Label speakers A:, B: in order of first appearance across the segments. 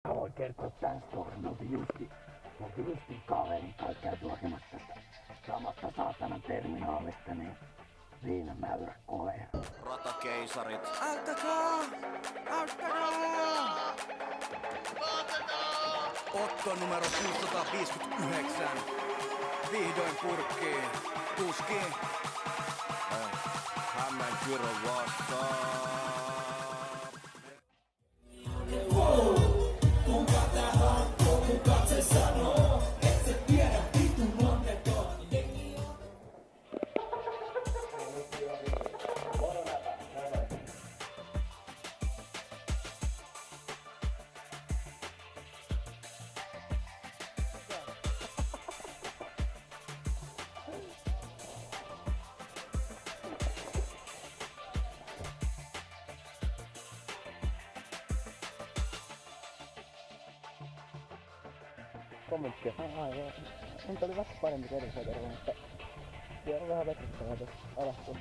A: Haluan kertoa tän storin. Me oltiin justiin kaverin kanssa käyty hakemassa tästä samasta saatanan terminaalista niin viinamäyrä koe.
B: Ratakeisarit. Auttakaa! Auttakaa! Otto numero 659. Vihdoin purkkii. Kuski. Hämeen Kyrö vastaan.
C: Kommenttia. Aivan. Nyt oli vähän parempi edellisellä, mutta siellä on vähän vetrittävää tässä alastua.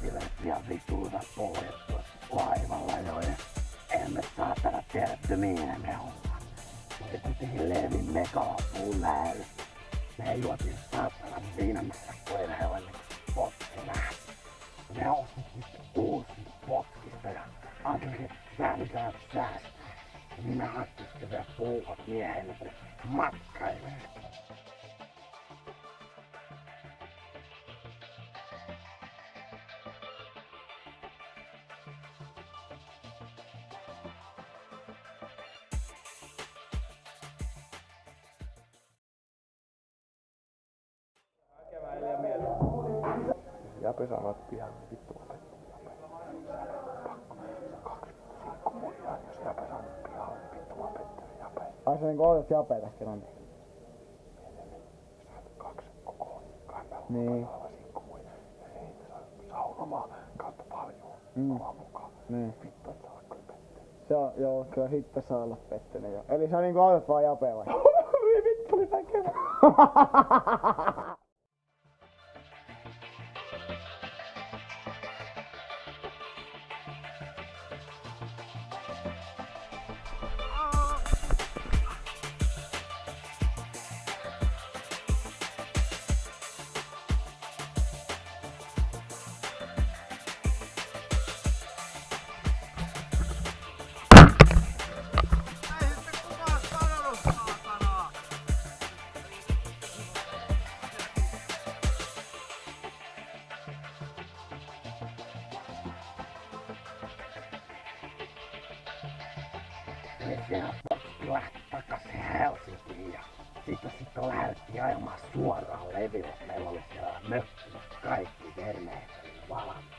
A: Sillä ihan vituilla pohjattua laivalla joiden emme saatana tiedätty mihin me ollaan. Se kuitenkin Levin megalapuun lähellä. Me juotiin saatana viinamassa koirailla niin potkina. Me ostettiin uusi potkista ja ajattelin, että säännykään säästää. Ja minä ajattelin vielä puuhat miehelle, kun matkailee.
C: Jape sanoo, että pian vittu opettu Jape. Pakko. 2 sinkkumunjaa, jos Jape sanoo, että pian vittu opettu Jape. Ai se niinku olet Jape tässä kerran. Saat 2 koko kannalla. Niin. Sinkkumunjaa. Ja se ei saa saunomaan kautta paljon. Kovaa mukaan. Niin. Vittu, että saa olla kyllä pettynyt. Se on, joo, kyllä hitto saa olla pettynyt jo. Eli sä niinku olet vaan Jape vai? Vittu oli väkevä.
A: Me siellä potki lähti takaisin Helsinkiin ja sitten lähdettiin ajamaan suoraan Leville. Meillä oli siellä mökki, kaikki vermeet oli valmiina.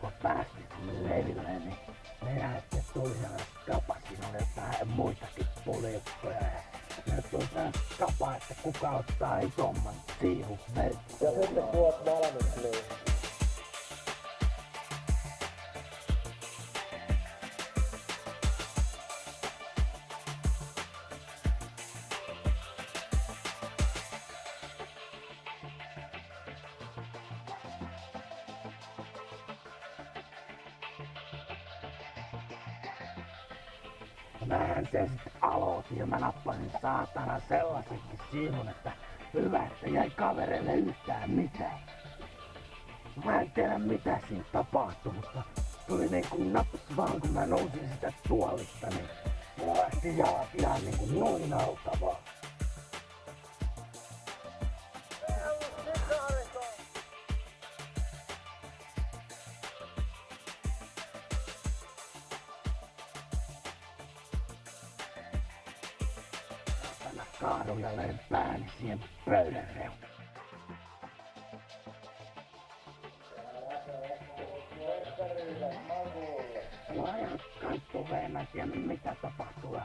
A: Kun päästiin sinne Leville, niin me lähdettiin tuli siellä skapa. Siinä oli jotain muitakin puljukkoja ja me tuli tää skapa, että kuka ottaa isomman siivun merkkiä.
C: Ja sitten kun oot valmis, niin
A: Mähän sen sitten aloitin ja mä nappasin saatana sellaisenkin siivun, että hyvä, että jäi kavereille yhtään mitään. Mä en tiedä mitä siinä tapahtui, mutta tuli niinku naps vaan kun mä nousin sitä tuolista, niin mulla lähti jalat ihan niinku noin alta vaan. Kaaduin ja löin pääni siihen pöydän reunaan. Mä ajan kanttoveen, mä en tiedä mitä tapahtuu. Ja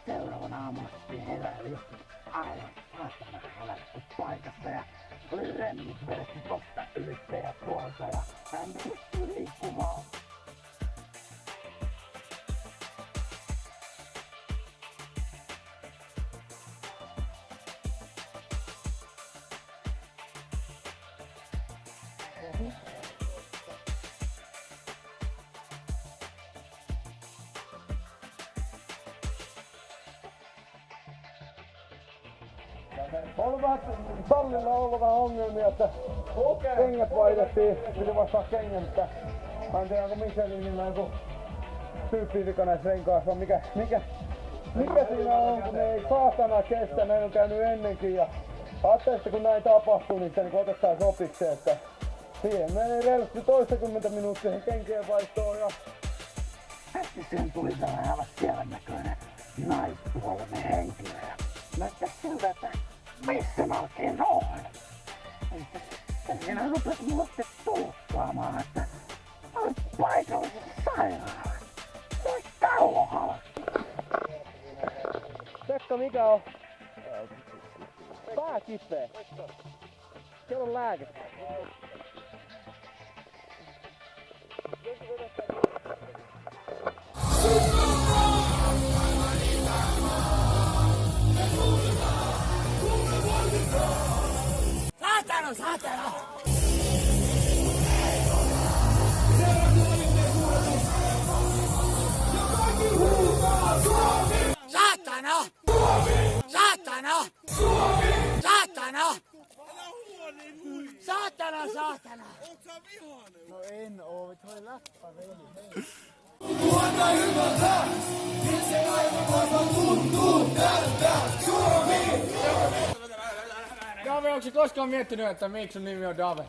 A: seuraavana aamuna sitten heräili joskus aivan saatana hälätty paikassa. Ja oli remmit vedetty tosta ylitse ja tuolta. Ja hän pystyi liikkumaan.
C: On vähän tallilla ollut vähän ongelmia, että kengät vaihdettiin. Piti vastaa kengän, mutta mä en tiedä onko Michelin niin joku tyyppivika näissä renkaissa, mikä siinä on, kun ne ei saatana kestä, näin on käynyt ennenkin ja ajattelin, että kun näin tapahtuu, niin se niin otetaan sopikseen, että siihen meni reilusti 20 minuuttia kenkien vaihtoon ja
A: Äsken siihen tuli tällainen aivan sielän näköinen naispuolinen henkilö ja näyttää siltä, että missä mä oikein oon. Ja siinä rupesi mulle sitten tulkkaamaan, että mä olin paikallisessa sairaalassa. Se oli kaulohalkki.
C: Pekka, mikä on? Pää kipeä. Siellä on lääkettä.
D: Saatana! Saatana! No en oo, toi läppä veli. Luonta hyvältä, niin se aivan tuntuu tältä Suomi! Dave, onko koskaan miettinyt, että miksi sun nimi on Dave?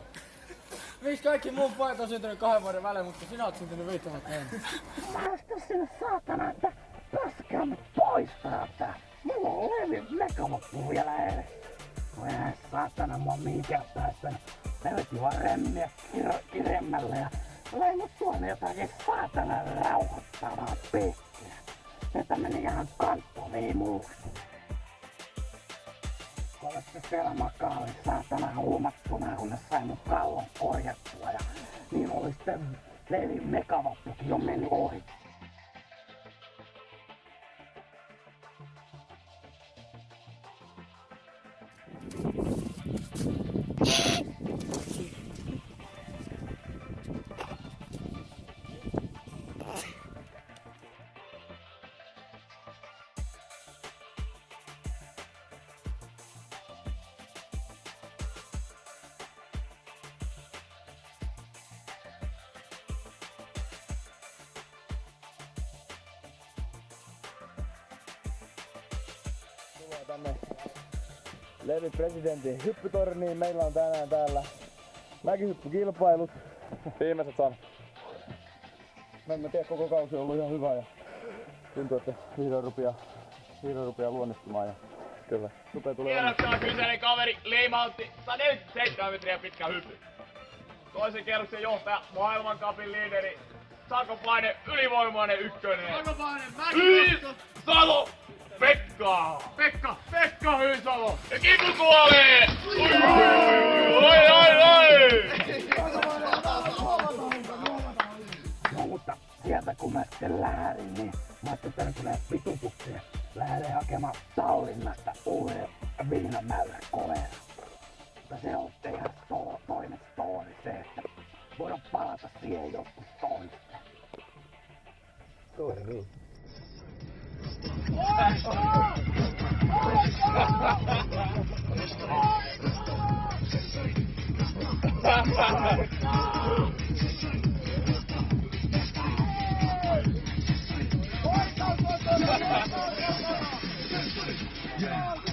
D: Miksi kaikki muut pojat on syntynyt 2 vuoden välein, mutta sinä oot syntynyt 5 vuotta ennen?
A: Päästä sinne saatana, että pääskää mut pois täältä. Mulla on Levi megaloppu vielä edessä. No eihän saatana mua mihinkään päästänyt. Ne veti vaan remmiä kiremmällä ja löi mut tuonne jotakin saatana rauhoittavaa pekkiä. Että meni ihan kanttomiin muuksi. Olette siellä makaali saatana huumattuna, kun ne sai mun kallon korjattua ja niin oli sitten Levin megavappukin jo mennyt ohi.
C: Tänne Levin presidentin hyppytorniin. Meillä on tänään täällä mäkihyppykilpailut. Viimeiset on. Mä en tiedä, koko kausi on ollut ihan hyvä ja tuntuu, että vihdoin rupeaa luonnistumaan ja kyllä rupeaa tulemaan.
E: Kierroksia kyseinen kaveri Liimaltti, 147 metriä pitkä hyppy. Toisen kierroksen johtaja, maailmancupin liideri, Sakopainen ylivoimainen ykkönen. Sakopainen Hyysalo! Pekka Hyysalo! Ja Kiku kuolee! Oi!
A: No mutta sieltä kun mä sitten lähdin, niin mä ajattelin, kun näin pitutukseen lähden hakemaan Tallinnasta uuden viinamäyräkoveran. Mutta se on ihan toinen story se, että voidaan palata siihen joskus toisten.
C: Toinen.
D: Yeah.